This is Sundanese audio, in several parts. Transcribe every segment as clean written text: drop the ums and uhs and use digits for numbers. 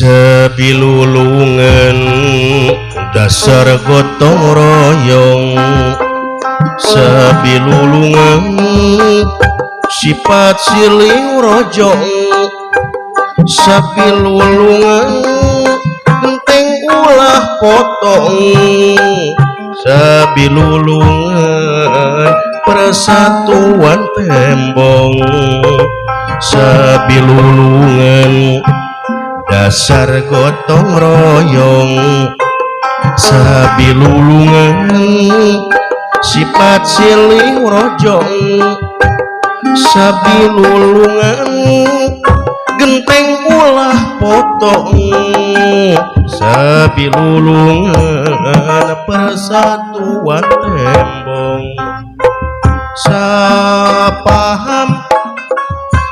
Sabilulungan dasar gotong royong, sabilulungan sifat silih rojong, sabilulungan genteng ulah potong, sabilulungan persatuan tembong, sabilulungan dasar gotong royong, sabilulungan sifat silih rojong, sabilulungan genteng ulah potong, sabilulungan persatuan tembong, sapaham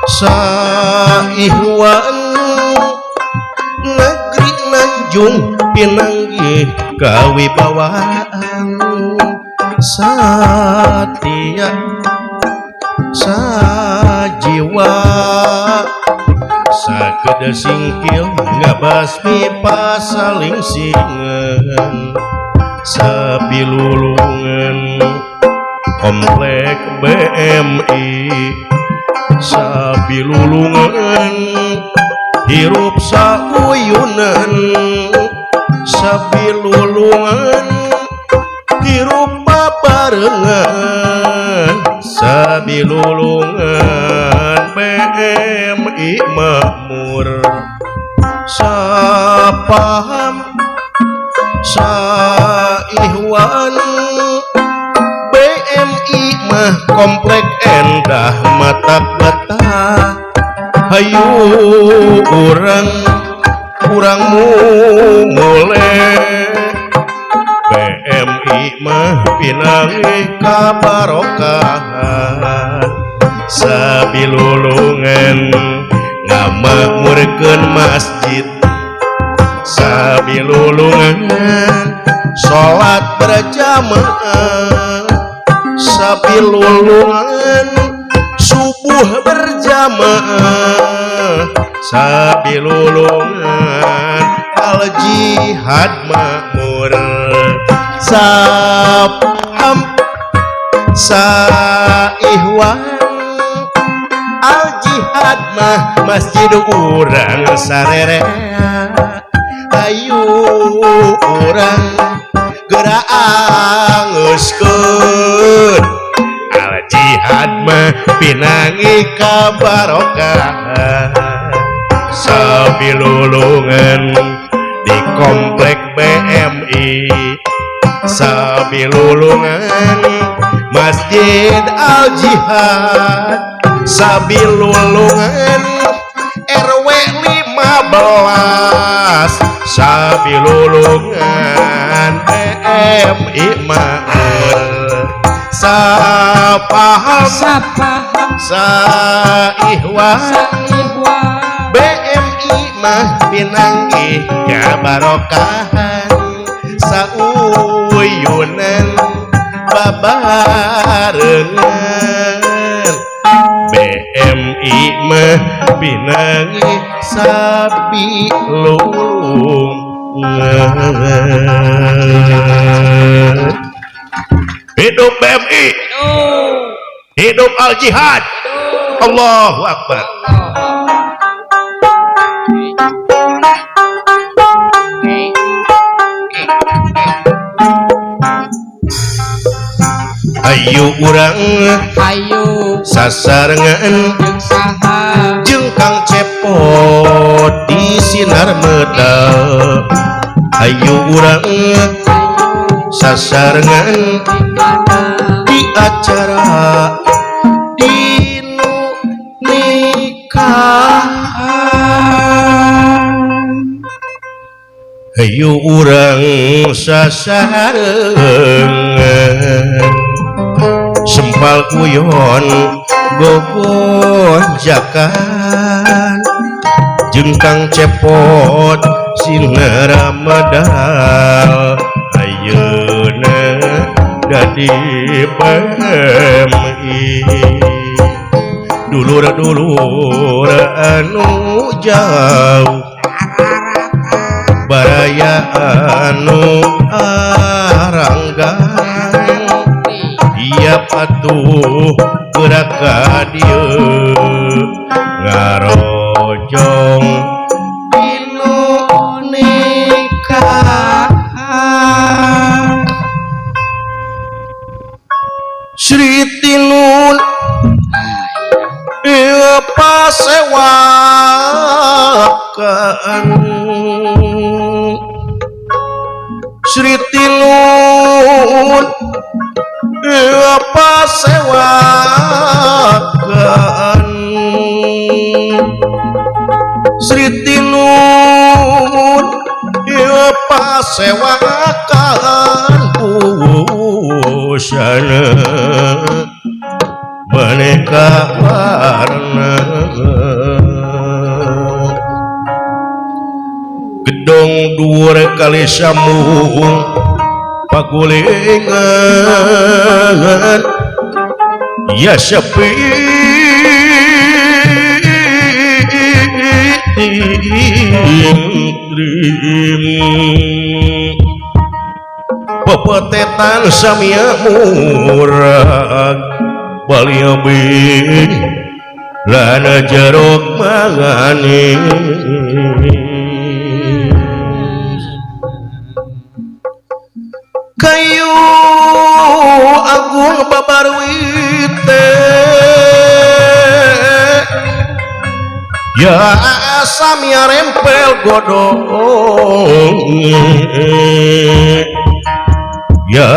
saihwan negeri Nanjung Pinanggih kawibawaan, satia sajiwa sagede singkil ngabasmi pasaling singan, sabilulungan komplek BMI, sabilulungan hirup sauyunan, sabilulungan hirup barengan, sabilulungan BMI makmur, sapaham saihwan BMI mah komplek endah mata betah, hayu kurang mulai BMI mah pinanggih kabarokahan, sabilulungan ngamakmurkeun masjid, sabilulungan sholat berjamaah, sabilulungan subuh berjamaah, sabilulungan al jihad makmur, sapaham saihwan al jihad mah masjid urang sarerea, ayu urang gerak angeuskeun al jihad mah pinanggih kabarokahan, sabilulungan di komplek BMI, sabilulungan masjid al jihad, sabilulungan RW 15, sabilulungan BMI makmur, sapaham saihwan BMI mah pinanggih kabarokahan, sauyunan babarengan BMI mah pinanggih sabilulungan. Hidup BMI, hidup al jihad, Allahu Akbar. Ayu urang ayu sasarengan jeung Kang Cepot di sinar medal, ayu urang sasarengan di acara dinu nikahan, ayu urang sasarengan sempal kuyon gogojakan jeung Kang Cepot sinar medal, ayeuna dadi BMI dulur-dulur anu jauh baraya anu aranggang iya patuh geraka dieu ngarojong inu nikah Sri Tinun ieu pasewakan Sri Tinun ieu pasewakan Sri Tinun ieu pasewakan busana maneka warna gedong dhuwur kali sambung pagulingan ya sepi pepetetan samia murag bali abi lana jeruk mangani kayu agung babarwite ya samia rempel godong ya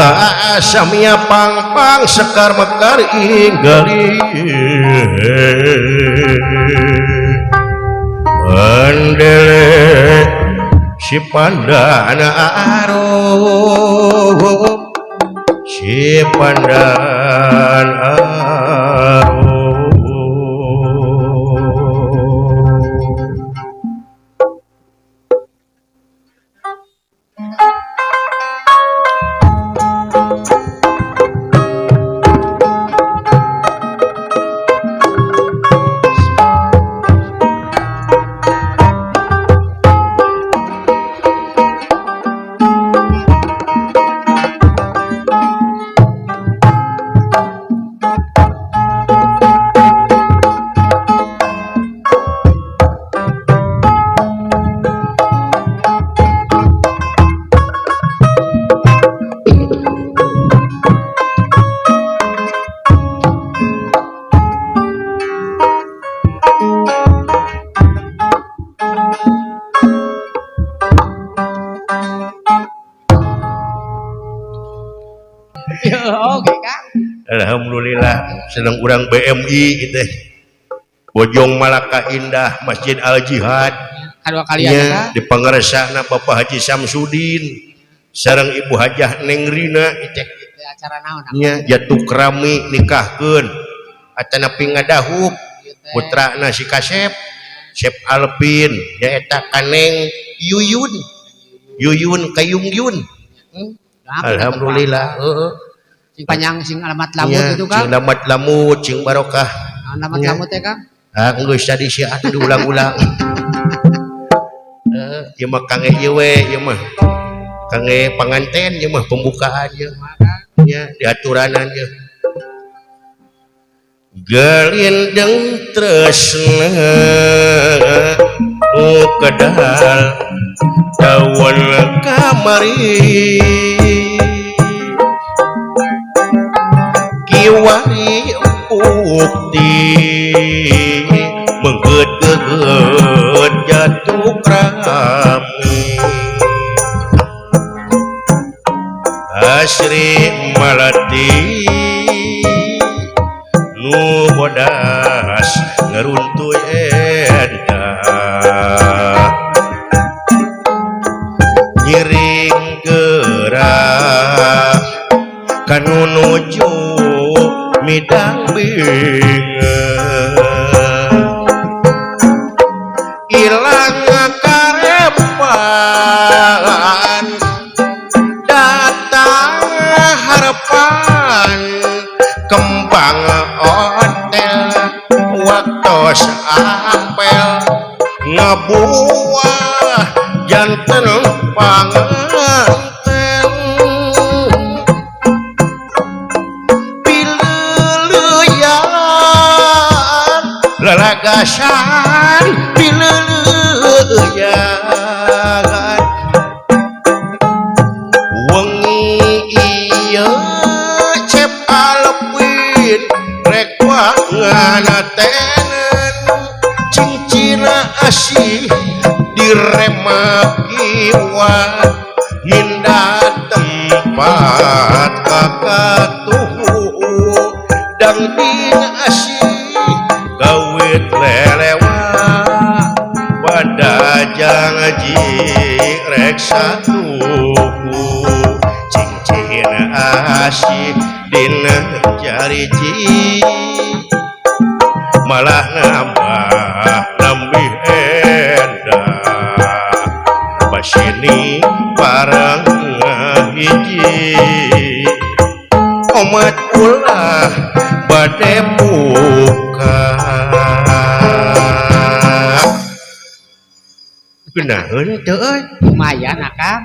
samia pang-pang sekar mekar inggali andele si pandana arup si pandan arup Alhamdulillah senang urang BMI gitu Bojong Malaka Indah Masjid Al Jihad kedua kalian di pangaresana Bapak Haji Samsudin sareng Ibu Hajah Neng Rina itu acara naon nya jatuh kerami nikahkeun atana pingadahuk putrana si Kasep Sep Alpin nyaeta Kaneng Yuyun Kayungyun alhamdulillah sing panjang sing alamat lamut itu kan sing alamat lamut sing barokah alamat lamut ya kan geus tadi sia diulang-ulang ieu mah kangge ieu we ieu mah kangge panganten ieu mah pembukaan ieu nya diaturanan ieu galindeng tresna kedal dawan kamari kiwari ukti mengged-ged jatuh krami asri malati nu bodas ngeruntuh endah nyiring gerak kanu nuju midang bingung ilang karepan datang harapan kembang hotel waktu apel ngebuah jantan bagasan dileuyan wengi ieu cep alepin rek panganatenen cincina asih diremaki wa hinda tempat kakatuh dang dina asih gawit lelewa pada janji rek satuku cincin asih dina jariji malah nambah nambih endah basini parang hiji omat ulah bade buka benaheun teu euy Lumayan Kang.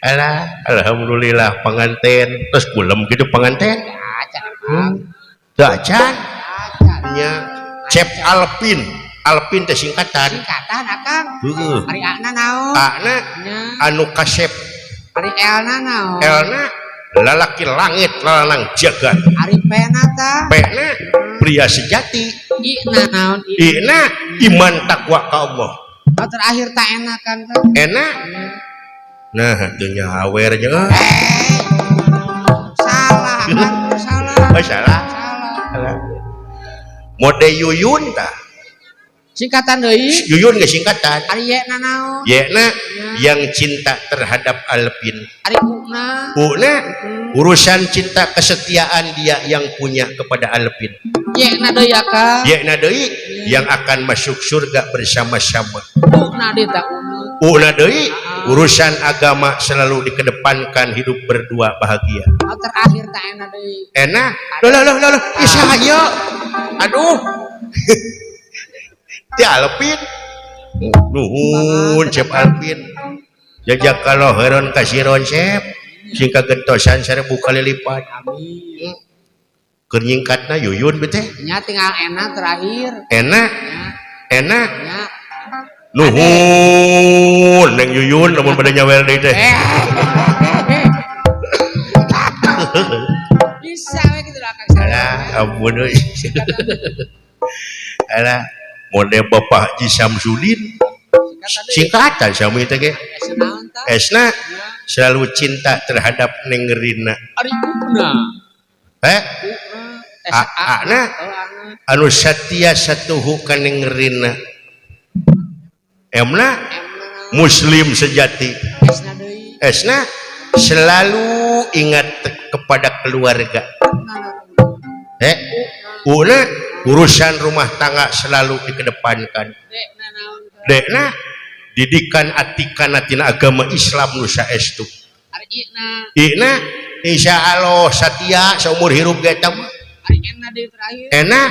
alah alhamdulillah panganten terus kulem gitu panganten Acan Kang. teu acan Acan. nya Cep Alpin Alpin teh singkatan Singkatan Kang. heeh Ari Ana naon? ana Nya. anu kasep Ari Elna naon? elna lalaki langit lalang jagat Ari Pena ta? pena pria sejati Ina naon? ina iman takwa ka Allah Oh, terakhir tak enakan tuh. enak nah teu nyawer nya Salah kan? Salah. oh salah Salah. mode Yuyun tah Singkatan deui. Yuyun geus singkatan Ari Yena naon? Yena yang cinta terhadap Alpin Ari Una. Una urusan cinta kesetiaan dia yang punya kepada Alpin Yena deui Kang. Yena deui yang akan masuk surga bersama-sama Una deui tak Una. Una deui urusan agama selalu dikedepankan hidup berdua bahagia Oh, terakhir tak enak deui. enak loh isa ayo aduh ti Alpin nuhun Cep Alpin jajak kalau heron kasiron Cep sing kagentosan 1000 kali lipat Amin. keur nyingkatna Yuyun bete Nya tinggal enak terakhir. enak Nya. enak Nya. nuhun neng Yuyun namun pada nyawer deui teh Bisa we gitu lah Kang. alah ampun euy alah mode Bapak Haji Samsudin singkatan sami teh ge Naon ta? esna selalu cinta terhadap Neng Rina Ari Una. ana anu satya satuhu ka Neng Rina emna muslim sejati Esna deui. esna selalu ingat kepada keluarga una urusan rumah tangga selalu dikedepankan Dekna naon? dekna didikan atikana tina agama Islam nu saestu Ari Ina. ina insya Allah satya seumur hirup ge eta mah Ari Ena deui terakhir. enak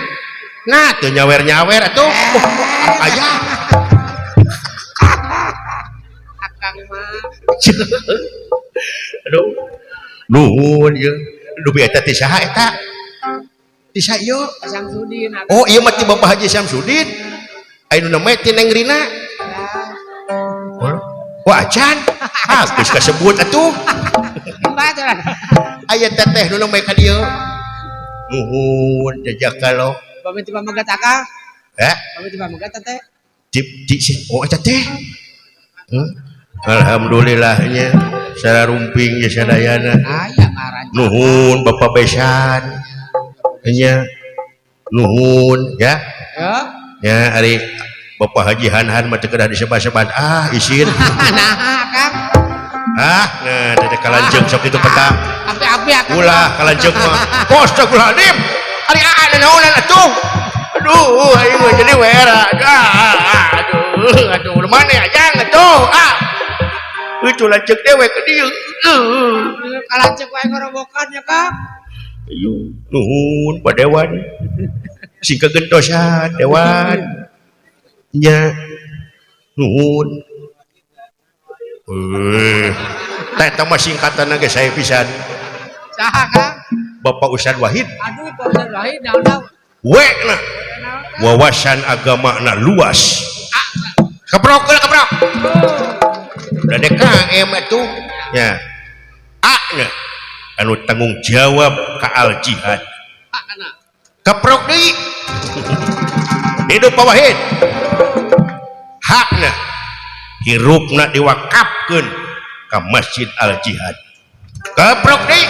nah teu nyawer atuh aya Akang mah. aduh nuhun ye dubi eta ti saha eta ti sayo Samsudin. oh ieu mah ti Bapak Haji Samsudin anu nama ti Neng Rina wah acan geus kasebut atuh Baturan. aya teteh nu nama ka dieu nuhun jajak kalau Pamit pamagat Akang. eh Pamit pamagat teh. oh eta teh alhamdulillahnya secara rumping ya sadayana Aya ngaran. nuhun Bapak Besan nya nuhun ya Ya. ya hari Bapak Haji Han mah teu kedah disebut-sebut isin Nah, Kang. nah teh kalanjeung sok itu peta Api-api Akang. ulah kalanjeung mah astagfirullahaladzim ari ada naonan atuh aduh aing mah jadi wera aduh mana aja atuh itu lanceuk dewe ke dieu Kalancek wae ngorobokan ya Kang. nuhun padewan sing kagentosan dewan nya nuhun teh eta mah singkatanna ge saya pisan Saha Kang? Bapak Ustad Wahid Aduh, Pak Ustaz Wahid naon-naon. we nah wawasan agamana luas. Keprok. Udah DKM itu ya. Akna anu tanggung jawab ka al jihad. Keprok deui. Hidup Pak Wahid. Hakna hirupna diwakafkeun ka Masjid Al Jihad. Keprok deui.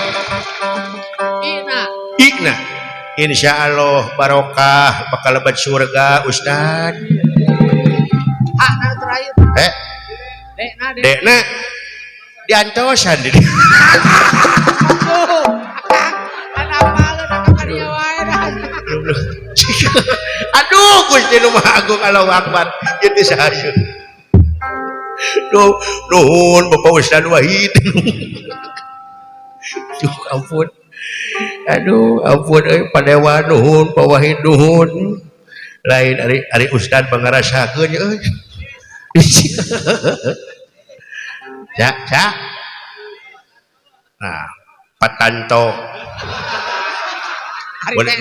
Ikna insyaallah barokah bakal lebat surga Ustad. Hakna terakhir. Dekna. Diantosan di aduh Gusti nu Maha Agung Allahu Akbar itu sahayu nuhun Bapak Ustaz Wahid ampun ampun padewa nuhun Pak Wahid nuhun lain ari Ustaz pangarasakeun euy ya. Nah, Pak Tanto.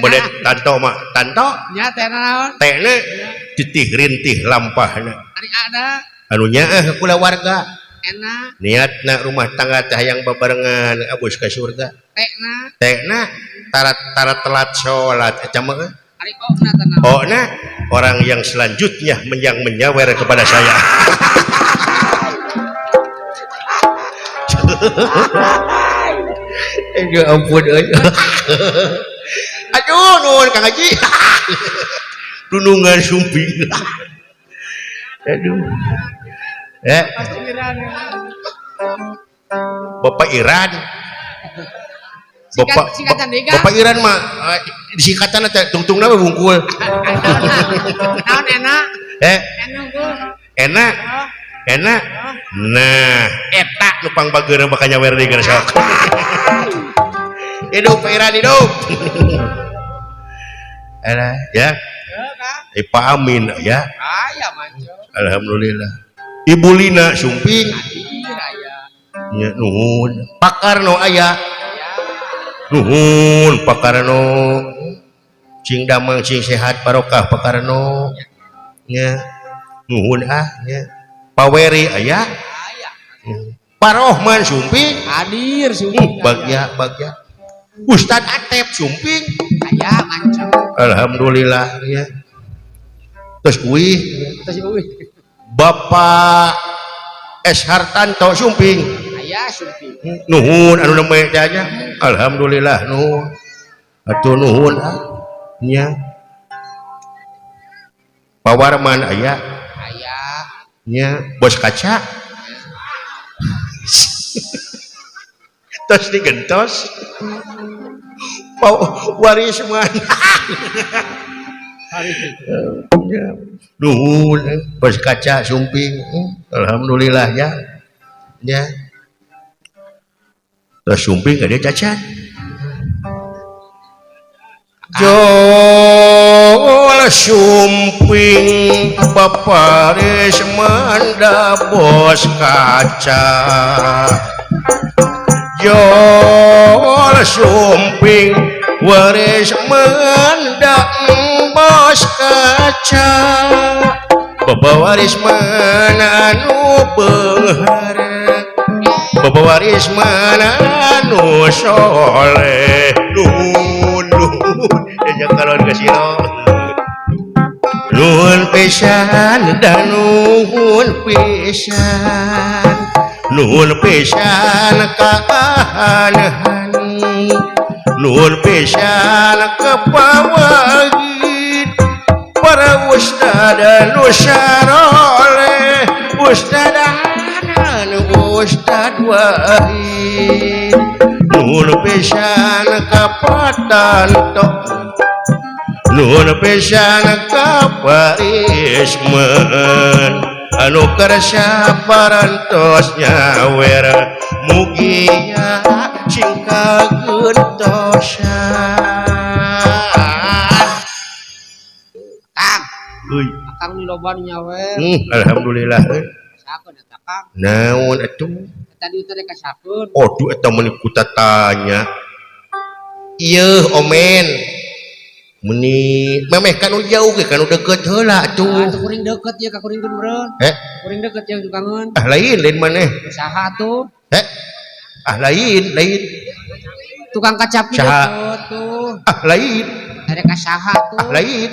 Boleh Tanto mah. Tanto? Nya teh naon? Tehna titih rintih lampahna. Ari ada. Anu nyaeuh kula warga. Enak. Niatna rumah tangga teh hayang babarengan abus ka surga. Tehna tarat telat salat eta mah. Ari okna teh. Okna orang yang selanjutnya menyawer kepada saya. Ya ampun aduh nuhun Kang Haji dunungan sumping aduh Bapak Iran Bapak Iran mah disingkatan teh tungtungna mah bungkul naon enak nah eta nu pangbageurna bakal nyawer deui sok hidup Pak Iran hidup ya Pak Amin ya alhamdulillah Ibu Lina sumping nya nuhun Pak Karno aya nuhun Pak Karno cing damang cing sehat barokah Pak Karno nya nuhun ya Pak Weri aya Pak Rohman sumping hadir sumping bagja Ustad Atep sumping aya mancung alhamdulillah ya terus Bapak S Hartanto sumping aya sumping nuhun anu namanya aja alhamdulillah nuhun atuh nuhun nya Pak Warman aya nya bos kaca terus digentos waris mana nuhun bos kaca sumping alhamdulillah ya terus sumping gak ada cacat Jol sumping Bapak Resmanda bos kaca Jol sumping waris manda bos kaca Bapak waris mana anu beunghar Bapak waris mana anu soleh nuhun kalon kasino nuhun pisan dan nuhun pisan kahanan nuhun pisan kepawagid para ustad anu saroleh ustadanan Ustad Wahid nuhun pisan ka Patanto nuhun pisan ka Pak Isman anu kersa parantos nyawer mugia cing kagentosan Kang di loba nyawer alhamdulillah sakeun eta Kang naon atuh tadi teh kasakeun aduh eta meni kutatanya ieu omen meni memeh kan jauh ke kan deket heula Tuh atuh kuring deket ya ka kuring meureun. Kuring deket ya kangen. lain maneh Usaha tuh. lain Tukang kacap Saha? deket tuh. lain Ada kasaha tuh. lain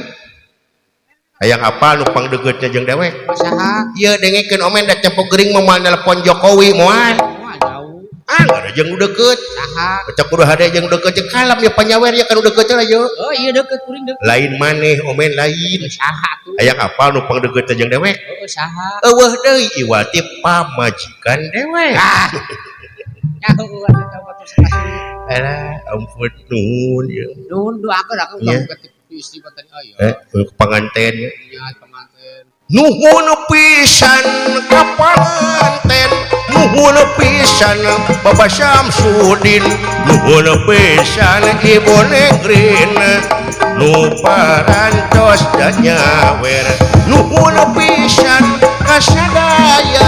hayang apa numpang deketnya jeung dewek Usaha. ieu dengekeun omen da tempo gering moal nelpon Jokowi moal Wah jauh. ada jeung deket Saha. cek kudu hade jeung deket jeung kalam ya panyawer ya kan deket lah yo Oh iya deket kuring deket. lain maneh omen lain Usaha tuh. hayang apa numpang deketnya jeung dewek Usaha. eueuh deui iwati pamajikan dewek Jauh atuh tahu terus kasih. alah ampun nuhun ya Nuhun doakeun aku Iya. ketip istri batani aya. panganten ya Nya pengantin. nuhun pisan ka panganten nuhun pisan Bapak Syamsuddin nuhun pisan Ibu Negrin nu parantos dan nyawer nuhun pisan ka sadaya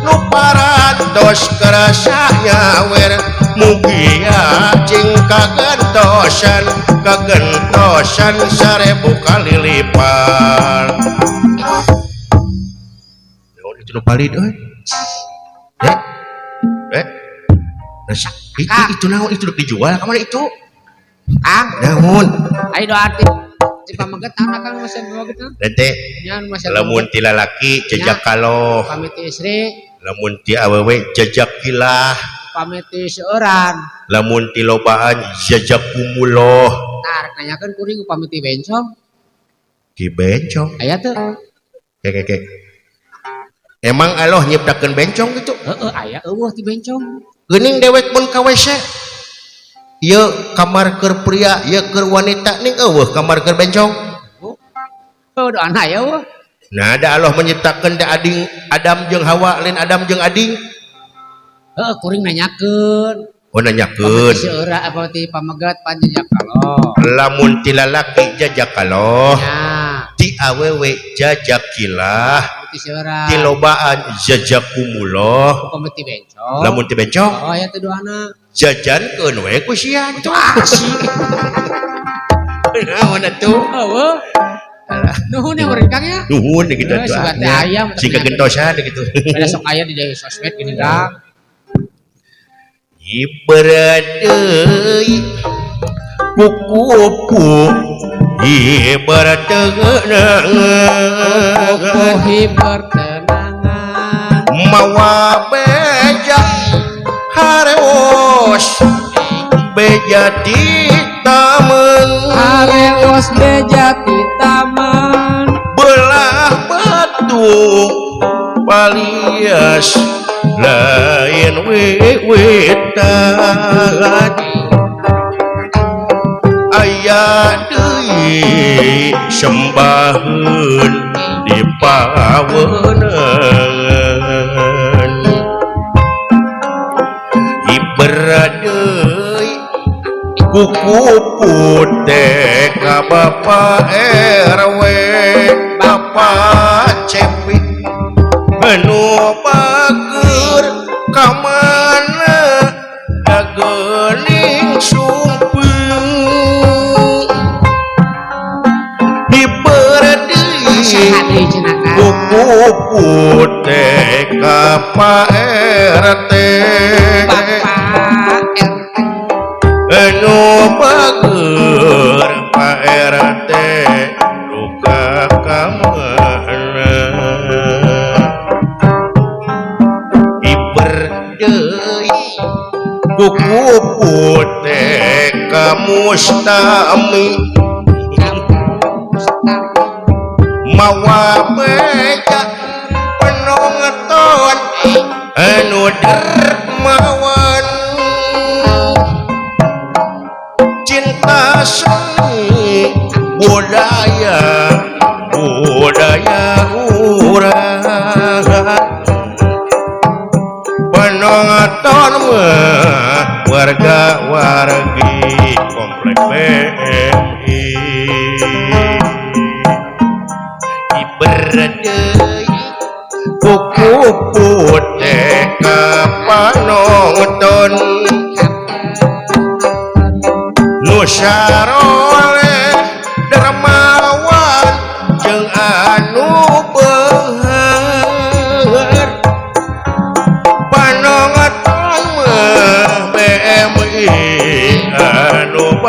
nu parantos kerasa nyawer mugia cing kagentosan sarebu kali lipat itu nu palid euy nasa itu naon itu dijual ka mana itu Kang, naon ayo doa ti pameget anak Kang masih bawa gitu. teh Nya masih lamun ti lalaki jejak kaloh pamit istri, lamun ti awewe jejak kilah pamit seueuran. lamun ti lobaan jejak kumuloh Tar nanyakeun kuring pamit bencong. ki bencong Aya teu? kek emang Allah nyiptakeun bencong gitu Heeh, aya eueuh ti bencong. geuning dewek mun ka WC ieu kamar keur pria ieu keur wanita ning eueuh kamar keur bencong Oh, doa aya eueuh. nah da Allah menciptakeun da ading Adam jeung Hawa lain Adam jeung ading Heeh, kuring nanyakeun. oh nanyakeun Seueuran apa ti pamegat panjajak kalau. lamun ti lalaki jajak kaloh Nya, ti awewe jajak kilah pamit seueuran. ti lobaan jajak kumuloh Pamit bencong. lamun ti bencong Oh, aya teh doana. jajankeun we ku sia Itu asik. naon atuh Eueuh. Nuhun yang urang Kang ya. nuhun gitu Eh, suka teh ayam, sing kagentosan gitu Pada sok aya di sosmed gini Kang. ibarat deui kuku ibarat tenangan Hibur tenangan. mawa beja hareos beja di taman Hareos beja di taman. belah batu palias lain wiwitan aya deui sembaheun di paweungan ibarat deui kuku putih ka Bapak RW Bapak Cepi anu bager ka mana dagening sumpeng dibere deui Saha deui cenah Kang. kuku putih ka Pak RT Bapak RT. anu bager Pak RT luka ka mana iber deui kuku putih ka Mustami mawa beja penonton anu dermawan cinta seni budaya urang penonton mah warga-wargi komplek PMI ibarat deui kuku putih ka panonton nu saroleh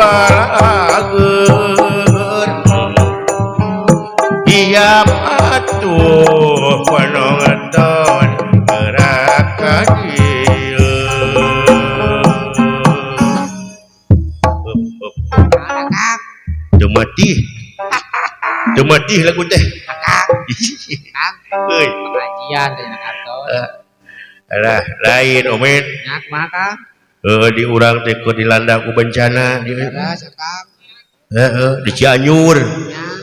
balager iya atuh panonton gerakan ieu Kang. teu mati lagu teh Kang. euy Pengajian teh anak kantor. alah lain omen Nyak mah Kang. di urang teh keur dilanda ku bencana di Beres Kang. di Cianjur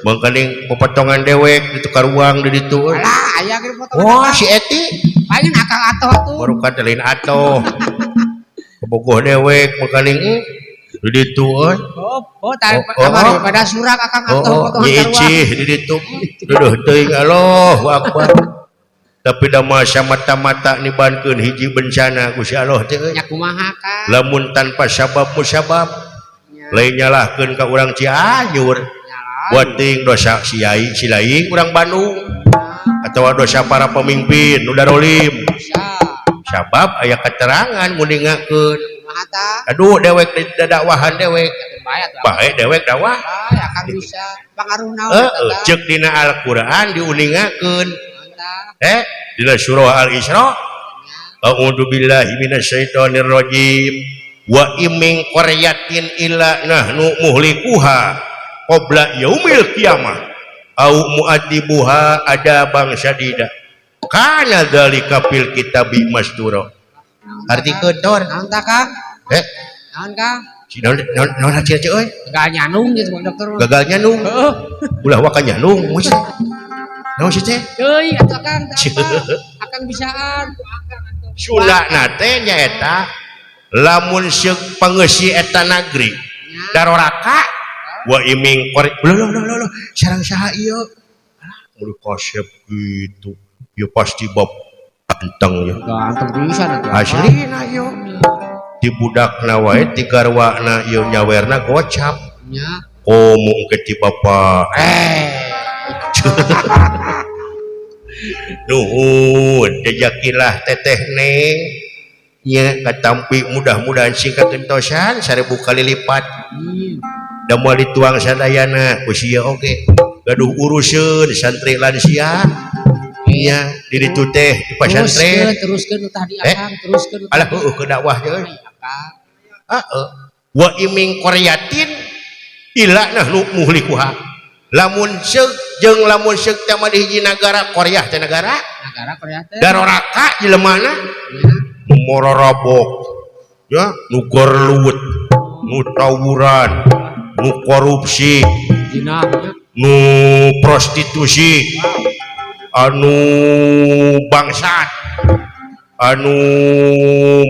mangkaning pepotongan dewek ditukar uang di ditu Alah aya ge foto. wah si Eti Paling akang atoh tuh. baru kan lain atoh kebogoh dewek mangkaning di ditu Pada surak akang atoh foto nyicih di ditu duduh teuing Allahu Akbar tapi da masa mata-mata nibankeun hiji bencana Gusti Allah teh Nya kumaha Kang? lamun tanpa sabab musabab lain nyalahkeun ka urang Cianjur buat ting dosa si lain urang Bandung atau dosa para pemimpin nu darolim sabab aya keterangan nguninggakeun Kumaha tah? aduh dewek dakwahan dewek bae dewek dakwah Akan bisa pangaruh naon cek dina Al-Qur'an diuningakeun tah? dina surah Al-Isra a'udzu billahi minasyaitonir rajim wa iming qaryatin illa nahnu muhlikuha qabla yaumil qiyamah au mu'adibuha adaban syadida kana dzalika fil kitabi mastura arti kotor Naon tah Kang? Naon Kang? si naon hacir euy Gagal nyanung gitu Bang Dokter. gagal nyanung ulah waka nyanung mus naon si teh Euy atuh Kang tah akang bisaan ku akang atuh. sunna teh nyaeta lamun seuk pangeusih eta nagri daroraka wa iming qori loh sareng saha ieu mudah kosep gitu ya pasti bab ganteng ya Ganteng pisan atuh. aslina ieu di budakna wae ti garwana ieu nyawerna gocap Nya. komo ke ti bapa nuhun jajakilah teteh neng nya katampi mudah-mudahan singkat entosan 1000 kali lipat da moal dituang sadayana usia oge gaduh uruseun santri lansia nya di ditu teh di pasantren Teruskeun tadi akang teruskeun alah heueuh ke dakwah teh heeh wa iming qaryatin ila nahnu muhlikuha lamun seuk jeung lamun seuk teh mah di hiji nagara Korea teh negara Korea teh. daroraka jelemana nu mororobok ya nu gorlut nu tawuran nu korupsi Zina. nu prostitusi anu bangsat anu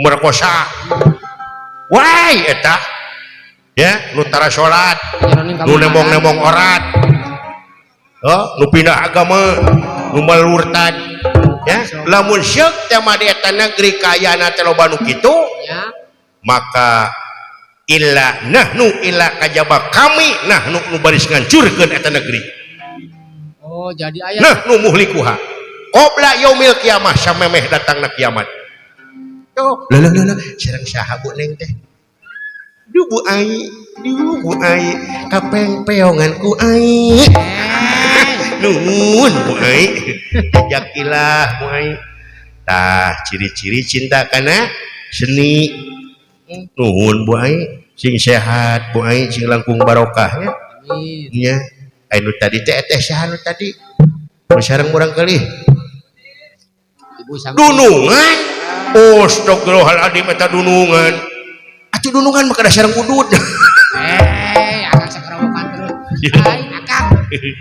merkosa wai eta ya nu tara salat nu nembong-nembong orat nu pindah agama nu malurtad ya lamun syek teh mah di eta negeri kayana teh loba nu kitu maka illa nahnu illa kajaba kami nahnu nu baris ngancurkeun eta negeri Oh jadi aya nahnu muhlikuha qabla yaumil qiyamah samemeh datangna kiamat tuh lah sareng saha bu neng teh du bu ai kapeng-peongan ku ai nuhun bu ai jakilah bu ai tah ciri-ciri cinta kana seni nuhun bu ai sing sehat bu ai sing langkung barokah ya nya anu tadi teh saha nu tadi nu sareng urang kalih dunungan astagfirullahaladzim eta dunungan atuh dunungan mah kada sareng udud akang sakarawokan terus ai akang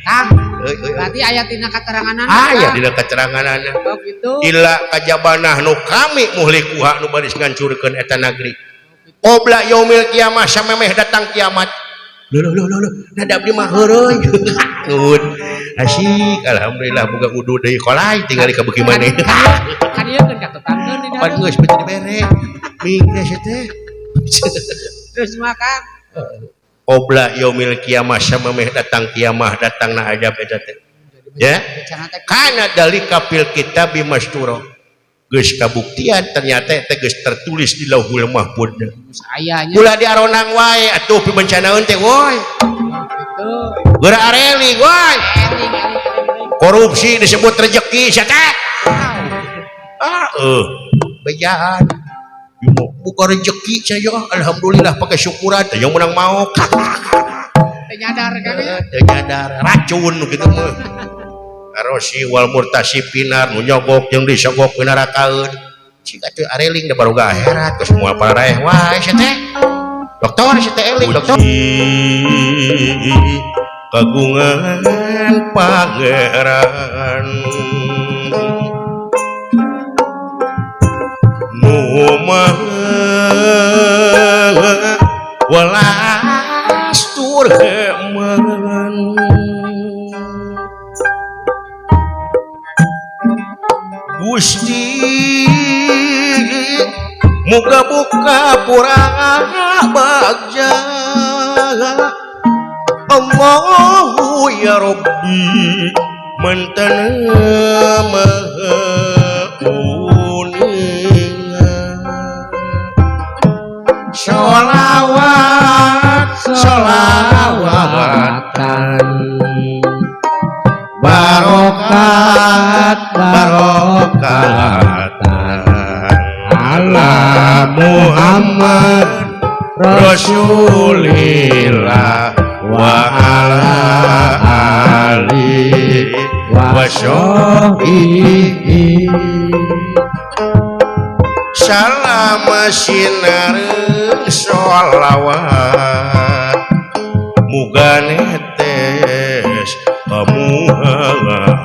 kang berarti aya tina kateranganana aya dina kateranganana oh gitu illa kajabanah nu kami muhlikuha nu baris ngancurkeun eta negeri qabla yaumil qiyamah samemeh datang kiamat loh nada abdi mah heureuy nuhun asik alhamdulillah boga udud deui kolay tinggal ka beuki maneh kan ieu keun katetangkeun di pan geus beuti dibere mingres teh terus mah kang qabla yaumil qiyamah samemeh datang kiamah datangna ajab eta teh ya kana dalika fil kitab mastura geus kabuktian ternyata teh geus tertulis di Lauhul Mahfuz. Sayanya Ulah di aronang wae atuh pi bencanaeun teh woi. itu. Geura areli woi. Korupsi disebut rezeki sia teh. Bejaan. Buka rezeki saya alhamdulillah pakai syukuran teh yang menang mau. Teu nyadar kan ya. Teu nyadar racun gitu mah. Arosi wal murtasipinar nu nyogok jeung disogok pinarakaeun. Cika teu areling da baruga akhirat geus moal paraeh wae sia teh. Dokter sia teh eling dokter. Kagungan pangeran nu welas turheman Gusti muga-buka purang bagja Allahu ya Rabbi mantan sholawat sholawatan barokat barokatan ala Muhammad Rasulillah wa ala ali wa sahbihi salam sinareung sholawat muga netes ka Muhammad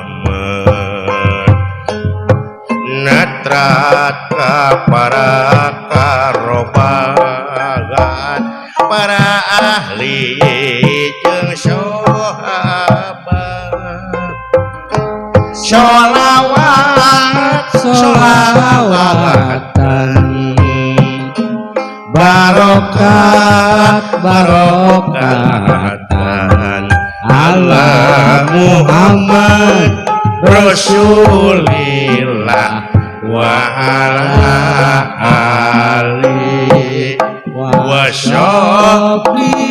natrat ka para karobagan para ahli jeung sahabat sholawat sholawatan barokat barokatan ala Muhammad Rasulillah wa ala ali wa sahbihi.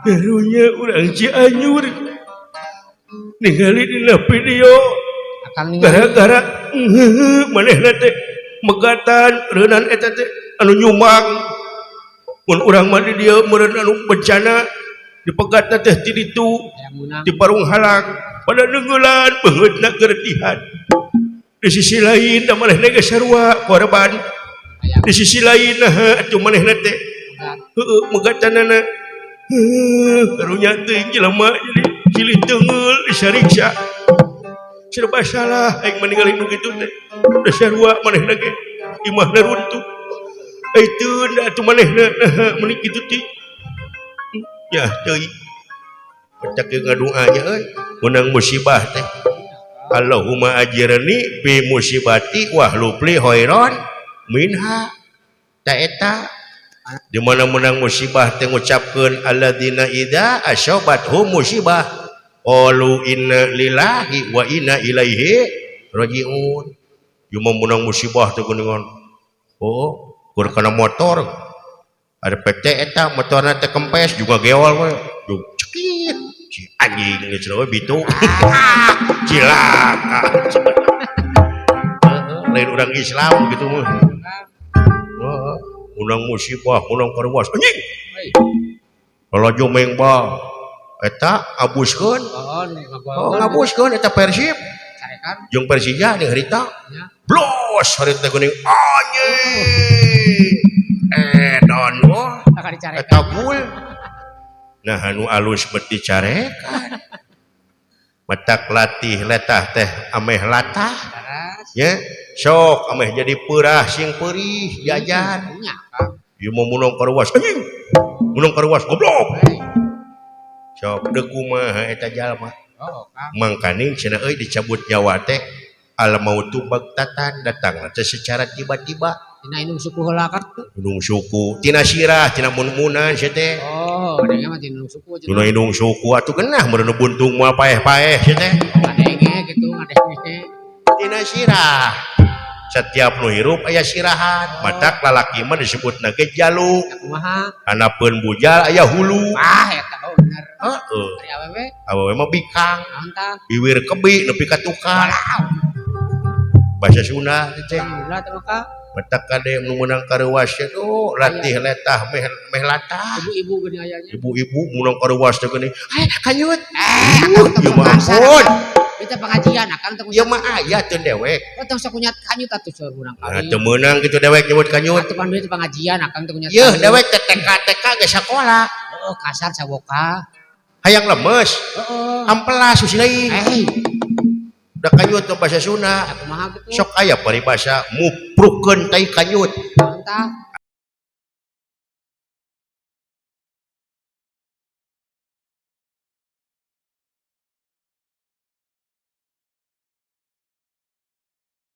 Barunya orang Cianjur ningali dina video gara-gara manehna teh megatan reunan eta teh anu nyumbang mun urang mah di dieu meureun anu bencana dipegatna teh ti ditu di parung halang pada neungeulan beungeutna geretihan di sisi lain da manehna geus sarua korban di sisi lain atuh manehna teh heueuh megatanana karunya teuing jelema jadi cilih teungeul disariksa serba salah aing meninggalin nu kitu teh da sarua manehna ge imahna runtuh ayeuna da atuh manehna meuni kitu ti ya teuing pacak ngadoa nya euy menang musibah teh Allahumma ajirni fi musibati wahlupli khairan minha ta eta di mana menang musibah teh ngucapkeun alladzina idza asabathum musibah qalu inna lillahi wa inna ilaihi rajiun. Ieu menang musibah teh geuningan oh keur kana motor ada PT eta motorna teh kempes juga geol we jug cekit si anjing geus we bitu cilaka lain urang Islam gitu mah menang musibah menang karwas anjing kalau jomeng ba eta abuskeun ngabuskeun eta Persib jeung Persija nih harita blos harita geuning anjing edon eta gul nah anu alus beti carekan matak latih letah teh ameh latah ya sok ameh jadi peurah sing perih jajan ieu mau munong karwas anjing munong karwas goblok sok deuk kumaha eta jalma mangkaning cenah euy dicabut nyawa teh al mautu bagtatan datang teh secara tiba-tiba tina inung suku heula kan inung suku tina sirah tina mun-munan sia teh Oh, adenge mah tinung suku aja. Tuna indung suku atuh genah meureun buntung moal paeh-paeh sia teh. Adenge gitu, adenge. Tina sirah. Setiap nu hirup aya sirahan, matak lalaki mah disebutna ge jaluk. Kumaha? Anapeun bujal aya hulu. Ah, eta oh bener. Heeh. Ari awewe, Awewe mah bikang, mantap. bibir kebi nepi ka tukang. Walau. Bahasa Sunda teh. Ulah teh maka Matak kade nu meunang kareuwas teh tuh latih letah meh latah. ibu-ibu geuning ayanya. Ibu-ibu meunang kareuwas teh geuning. Kanyut. Akang teh Ieu mah kasar. ampun. Kita pengajian akang teh Ieu mah aya teu dewek. tong sok kunyat kanyut atuh saur urang Nah, kali. teu meunang kitu dewek nyebut kanyut. Atuh pan itu pengajian akang teh kunyat. Yeuh dewek teh TK ge sakola. Oh, kasar sawoka. Hayang lemes. Heeh. Amplas usi deui. Da kanyut teh bahasa Sunda. Kumaha gitu. Sok aya paribasa muprukeun tai kanyut. Mantap.